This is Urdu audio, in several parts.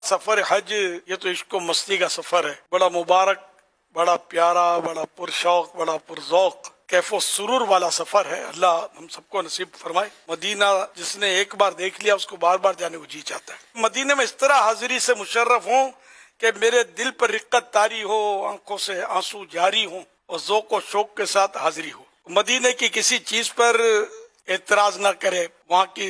سفر حج یہ تو عشق و مستی کا سفر ہے، بڑا مبارک، بڑا پیارا، بڑا پرشوق، بڑا پرذوق، کیف و سرور والا سفر ہے۔ اللہ ہم سب کو نصیب فرمائے۔ مدینہ جس نے ایک بار دیکھ لیا اس کو بار بار جانے کو جی چاہتا ہے۔ مدینہ میں اس طرح حاضری سے مشرف ہوں کہ میرے دل پر رقت طاری ہو، آنکھوں سے آنسو جاری ہوں اور ذوق و شوق کے ساتھ حاضری ہو۔ مدینہ کی کسی چیز پر اعتراض نہ کرے، وہاں کی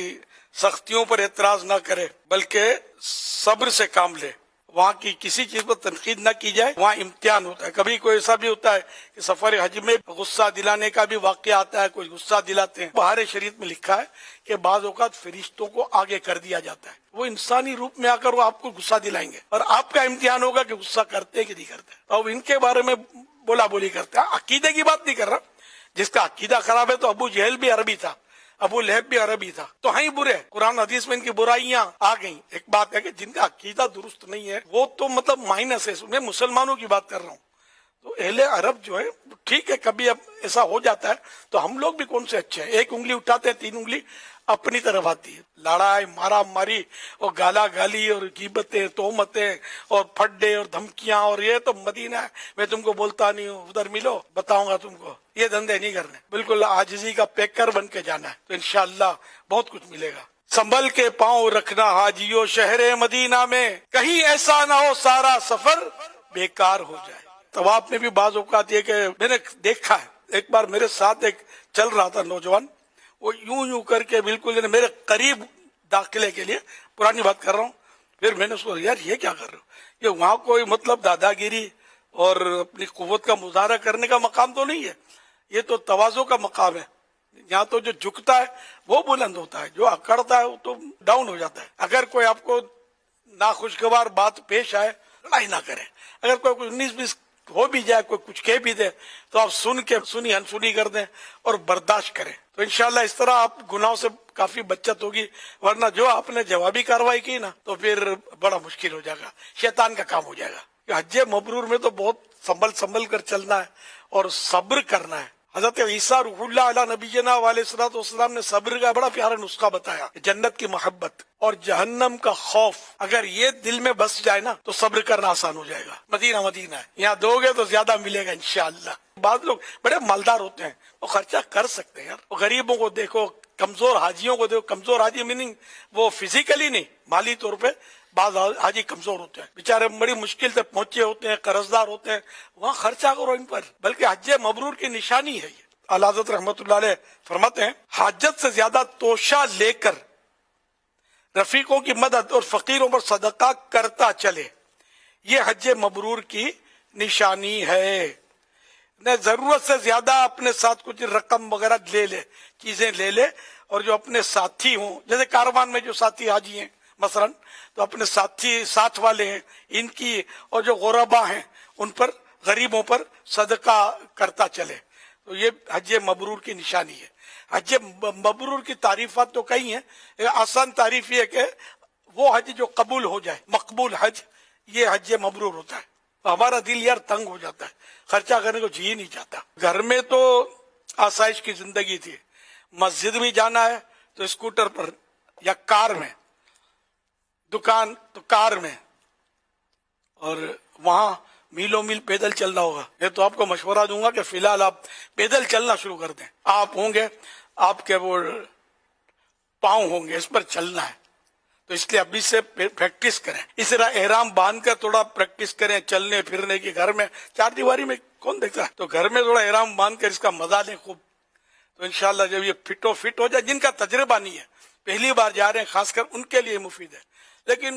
سختیوں پر اعتراض نہ کرے، بلکہ صبر سے کام لے۔ وہاں کی کسی چیز پر تنقید نہ کی جائے، وہاں امتحان ہوتا ہے۔ کبھی کوئی ایسا بھی ہوتا ہے کہ سفر حج میں غصہ دلانے کا بھی واقعہ آتا ہے، کوئی غصہ دلاتے ہیں۔ بہار شریعت میں لکھا ہے کہ بعض اوقات فرشتوں کو آگے کر دیا جاتا ہے، وہ انسانی روپ میں آ کر وہ آپ کو غصہ دلائیں گے، اور آپ کا امتحان ہوگا کہ غصہ کرتے کہ نہیں کرتے۔ اب ان کے بارے میں بولا بولی کرتے ہیں، عقیدے کی بات نہیں کر رہا۔ جس کا عقیدہ خراب ہے تو ابو جہل بھی عربی تھا، ابو لہب بھی عربی تھا، تو ہیں برے۔ قرآن حدیث میں ان کی برائیاں آ گئیں۔ ایک بات ہے کہ جن کا عقیدہ درست نہیں ہے وہ تو مطلب مائنس ہے، میں مسلمانوں کی بات کر رہا ہوں۔ تو اہل عرب جو ہے ٹھیک ہے، کبھی اب ایسا ہو جاتا ہے، تو ہم لوگ بھی کون سے اچھے ہیں؟ ایک انگلی اٹھاتے ہیں، تین انگلی اپنی طرف آتی ہے۔ لڑائی مارا ماری اور گالا گالی اور غیبتیں، تہمتیں اور پھڈے اور دھمکیاں، اور یہ تو مدینہ ہے، میں تم کو بولتا نہیں ہوں، ادھر ملو بتاؤں گا تم کو، یہ دھندے نہیں کرنے۔ بالکل عاجزی کا پیکر بن کے جانا ہے، تو انشاءاللہ بہت کچھ ملے گا۔ سنبھل کے پاؤں رکھنا حاجیو شہر مدینہ میں، کہیں ایسا نہ ہو سارا سفر بیکار ہو جائے۔ طواف میں بھی بعض اوقات یہ کہ میں نے دیکھا ہے، ایک بار میرے ساتھ ایک چل رہا تھا نوجوان، وہ یوں کر کے بالکل میرے قریب داخلے کے لیے، پرانی بات کر رہا ہوں، پھر میں نے اس کو یار یہ کیا کر رہے ہو؟ یہ وہاں کوئی مطلب دادا گیری اور اپنی قوت کا مظاہرہ کرنے کا مقام تو نہیں ہے، یہ تو تواضع کا مقام ہے۔ یہاں تو جو جھکتا ہے وہ بلند ہوتا ہے، جو اکڑتا ہے وہ تو ڈاؤن ہو جاتا ہے۔ اگر کوئی آپ کو ناخوشگوار بات پیش آئے، لڑائی نہ کریں۔ اگر کوئی 19-20 ہو بھی جائے، کوئی کچھ کہہ بھی دے، تو آپ سن کے سنی انسنی کر دیں اور برداشت کریں، تو انشاءاللہ اس طرح آپ گناہوں سے کافی بچت ہوگی۔ ورنہ جو آپ نے جوابی کارروائی کی نا تو پھر بڑا مشکل ہو جائے گا، شیطان کا کام ہو جائے گا۔ کہ حج مبرور میں تو بہت سنبھل کر چلنا ہے اور صبر کرنا ہے۔ حضرت عیسیٰ روح اللہ علیہ نبینا علیہ الصلوۃ والسلام نے صبر کا بڑا پیارا نسخہ بتایا۔ جنت کی محبت اور جہنم کا خوف اگر یہ دل میں بس جائے نا تو صبر کرنا آسان ہو جائے گا۔ مدینہ ہے، یہاں دو گے تو زیادہ ملے گا انشاءاللہ۔ بعض لوگ بڑے مالدار ہوتے ہیں، وہ خرچہ کر سکتے ہیں یار۔ وہ غریبوں کو دیکھو، کمزور حاجیوں کو دیکھو۔ کمزور حاجی میننگ وہ فزیکلی نہیں، مالی طور پہ بعض حاجی کمزور ہوتے ہیں، بیچارے بڑی مشکل سے پہنچے ہوتے ہیں، قرض دار ہوتے ہیں، وہاں خرچہ کرو ان پر، بلکہ حج مبرور کی نشانی ہے یہ۔ اعلیٰ حضرت رحمت اللہ علیہ فرماتے ہیں، حاجت سے زیادہ توشہ لے کر رفیقوں کی مدد اور فقیروں پر صدقہ کرتا چلے، یہ حج مبرور کی نشانی ہے۔ نہ ضرورت سے زیادہ اپنے ساتھ کچھ رقم وغیرہ چیزیں لے لے، اور جو اپنے ساتھی ہوں، جیسے کاروان میں جو ساتھی حاجی ہیں مثلا، تو اپنے ساتھی ساتھ والے ہیں ان کی، اور جو غربا ہیں ان پر، غریبوں پر صدقہ کرتا چلے، تو یہ حج مبرور کی نشانی ہے۔ حج مبرور کی تعریفات تو کئی ہیں، آسان تعریف یہ ہے کہ وہ حج جو قبول ہو جائے، مقبول حج، یہ حج مبرور ہوتا ہے۔ ہمارا دل یار تنگ ہو جاتا ہے، خرچہ کرنے کو جی نہیں چاہتا۔ گھر میں تو آسائش کی زندگی تھی، مسجد بھی جانا ہے تو اسکوٹر پر یا کار میں، دکان تو کار میں، اور وہاں میلوں میل پیدل چلنا ہوگا۔ میں تو آپ کو مشورہ دوں گا کہ فی الحال آپ پیدل چلنا شروع کر دیں۔ آپ ہوں گے، آپ کے وہ پاؤں ہوں گے، اس پر چلنا ہے، تو اس لیے ابھی سے پریکٹس کریں۔ اس طرح احرام باندھ کر تھوڑا پریکٹس کریں چلنے پھرنے کی۔ گھر میں چار دیواری میں کون دیکھتا ہے، تو گھر میں تھوڑا احرام باندھ کر اس کا مزہ لیں خوب، تو انشاءاللہ جب یہ فٹ ہو جائے، جن کا تجربہ نہیں ہے، پہلی بار جا رہے ہیں، خاص کر ان کے لیے مفید ہے۔ لیکن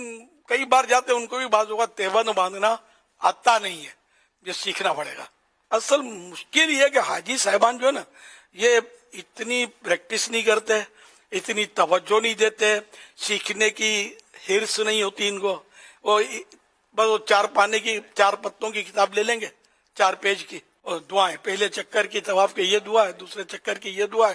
کئی بار جاتے ہیں، ان کو بھی بعض اوقات تہبند باندھنا آتا نہیں ہے، یہ سیکھنا پڑے گا۔ اصل مشکل یہ ہے کہ حاجی صاحبان جو ہے نا، یہ اتنی پریکٹس نہیں کرتے، اتنی توجہ نہیں دیتے، سیکھنے کی حرص نہیں ہوتی ان کو۔ وہ بس وہ چار پتوں کی کتاب لے لیں گے، 4 پیج کی، اور دعائیں، پہلے چکر کی طواف کی یہ دعا ہے، دوسرے چکر کی یہ دعا ہے،